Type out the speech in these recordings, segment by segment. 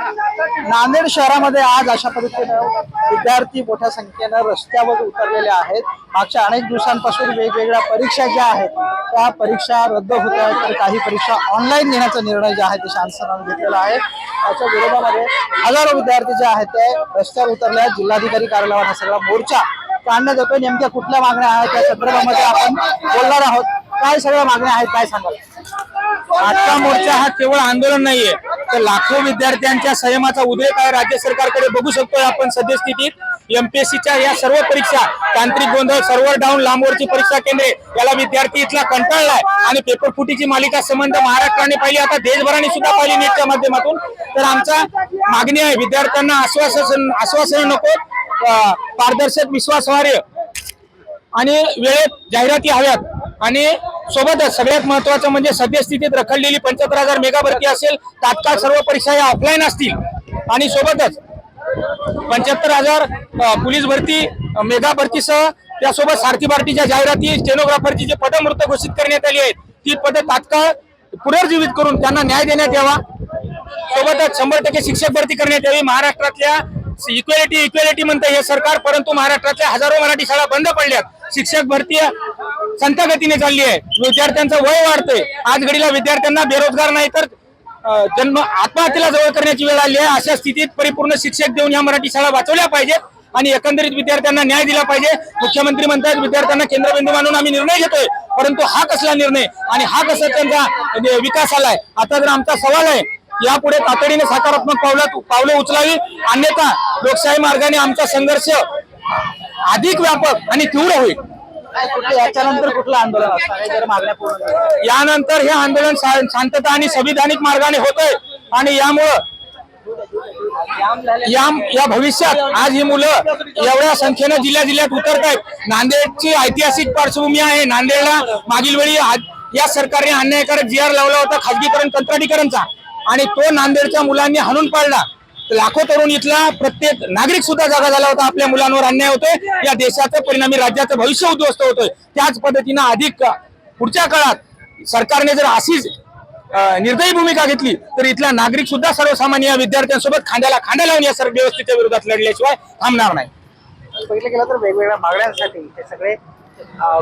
नांदेड शहरामध्ये आज अशा पद्धतीनं विद्यार्थी मोठ्या संख्येनं रस्त्यावर उतरलेले आहेत। मागच्या अनेक दिवसांपासून वेगवेगळ्या परीक्षा ज्या आहेत त्या परीक्षा रद्द होत आहेत, तर काही परीक्षा ऑनलाईन घेण्याचा निर्णय जे आहे ते शासनाने घेतलेला आहे। त्याच्या विरोधामध्ये हजारो विद्यार्थी जे आहेत ते रस्त्यावर उतरले आहेत। जिल्हाधिकारी कार्यालयावर हा सगळा मोर्चा काढण्यात येतोय। नेमक्या कुठल्या मागण्या आहेत त्या संदर्भामध्ये आपण बोलणार आहोत। काय सगळ्या मागण्या आहेत, काय सांगाल? आजचा मोर्चा हा केवळ आंदोलन नाहीये, तर लाखो विद्यार्थ्यांच्या संयमाचा उद्रेक आहे। राज्य सरकारकडे बघू शकतोय आपण सद्यस्थितीत एमपीएससीच्या या सर्व परीक्षा, तांत्रिक गोंधळ, सर्व्हर डाऊन, लांबवरची परीक्षा केंद्रे, याला विद्यार्थी इथला कंटाळलाय आणि पेपर फुटीची मालिका संबंध महाराष्ट्राने पाहिली, आता देशभराने सुद्धा पाहिली नीटच्या माध्यमातून। तर आमचा मागणी आहे, विद्यार्थ्यांना आश्वासन नको, पारदर्शक, विश्वासार्ह आणि वेळेत जाहिराती हव्यात। आणि सोबतच सगळ्यात महत्वाचं म्हणजे सद्यस्थितीत रखडलेली 75,000 मेगा भरती असेल, तात्काळ सर्व परीक्षा या ऑफलाईन असतील आणि सोबतच 75,000 पोलीस भरती, मेगा भरतीसह त्यासोबत सारथी भरतीच्या जाहिराती, स्टेनोग्राफरची जे पदं मृत घोषित करण्यात आली आहेत ती पदं तात्काळ पुनर्जीवित करून त्यांना न्याय देण्यात यावा। सोबतच 100% शिक्षक भरती करण्यात यावी। महाराष्ट्रातल्या इक्वेलिटी म्हणते हे सरकार, परंतु महाराष्ट्रातल्या हजारो मराठी शाळा बंद पडल्यात, शिक्षक भरती संथ गतीने चालली आहे, विद्यार्थ्यांचं वय वाढतंय। आज घडीला विद्यार्थ्यांना बेरोजगार नाही तर आत्महत्येला जवळ करण्याची वेळ आली आहे। अशा स्थितीत परिपूर्ण शिक्षक देऊन या मराठी शाळा वाचवल्या पाहिजेत आणि एकंदरीत विद्यार्थ्यांना न्याय दिला पाहिजे। मुख्यमंत्री म्हणतात विद्यार्थ्यांना केंद्रबिंदू मानून आम्ही निर्णय घेतोय, परंतु हा कसला निर्णय आणि हा कसा त्यांचा विकास आलाय? आता जर आमचा सवाल आहे, यापुढे तातडीने सकारात्मक पावलं उचलावी, अन्यथा लोकशाही मार्गाने आमचा संघर्ष अधिक व्यापक आणि तीव्र होईल। याच्यानंतर कुठलं आंदोलन असणार जर मागण्या पूर्ण? यानंतर हे आंदोलन शांतता आणि संविधानिक मार्गाने होतंय आणि यामुळं या भविष्यात आज ही मुलं एवढ्या संख्येनं जिल्ह्यात उतरत आहेत। नांदेडची ऐतिहासिक पार्श्वभूमी आहे। नांदेडला मागील वेळी या सरकारने अन्यायकारक जीआर लावला होता खासगीकरण, कंत्राटीकरणचा, आणि तो नांदेडच्या मुलांनी हाणून पाडला। लाखो तरुण इथला प्रत्येक नागरिक सुद्धा जागा झाला होता। आपल्या मुलांवर अन्याय होतोय, या देशाचं परिणामी राज्याचं भविष्य उद्ध्वस्त होतोय। त्याच पद्धतीनं अधिक पुढच्या काळात सरकारने जर अशीच निर्दयी भूमिका घेतली तर इथला नागरिक सुद्धा सर्वसामान्य विद्यार्थ्यांसोबत खांद्याला खांदा लावून या सर्व व्यवस्थेच्या विरोधात लढल्याशिवाय थांबणार नाही। बघितलं गेलं तर वेगवेगळ्या मागण्यांसाठी हे सगळे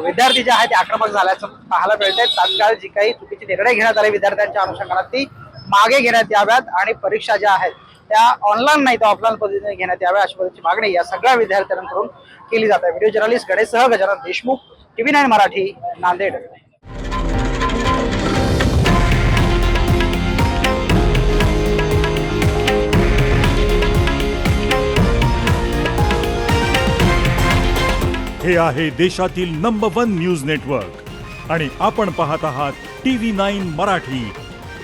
विद्यार्थी जे आहेत ते आक्रमक झाल्याचं पाहायला मिळत आहे। तात्काळ जी काही चुकीचे निर्णय घेण्यात आले विद्यार्थ्यांच्या अनुषंगाने ती मागे घेण्यात याव्यात आणि परीक्षा ज्या आहेत त्या ऑनलाईन नाही तर ऑफलाईन पद्धतीने घेण्यात याव्या, अशी पद्धतीची मागणी या सगळ्या विद्यार्थ्यांकडून केली जात आहे। व्हिडिओ जर्नलिस्ट गणेशसह गजानन देशमुख, TV9 मराठी, नांदेड। हे आहे देशातील नंबर 1 न्यूज नेटवर्क आणि आपण पाहत आहात TV9 मराठी,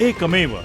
एकमेव।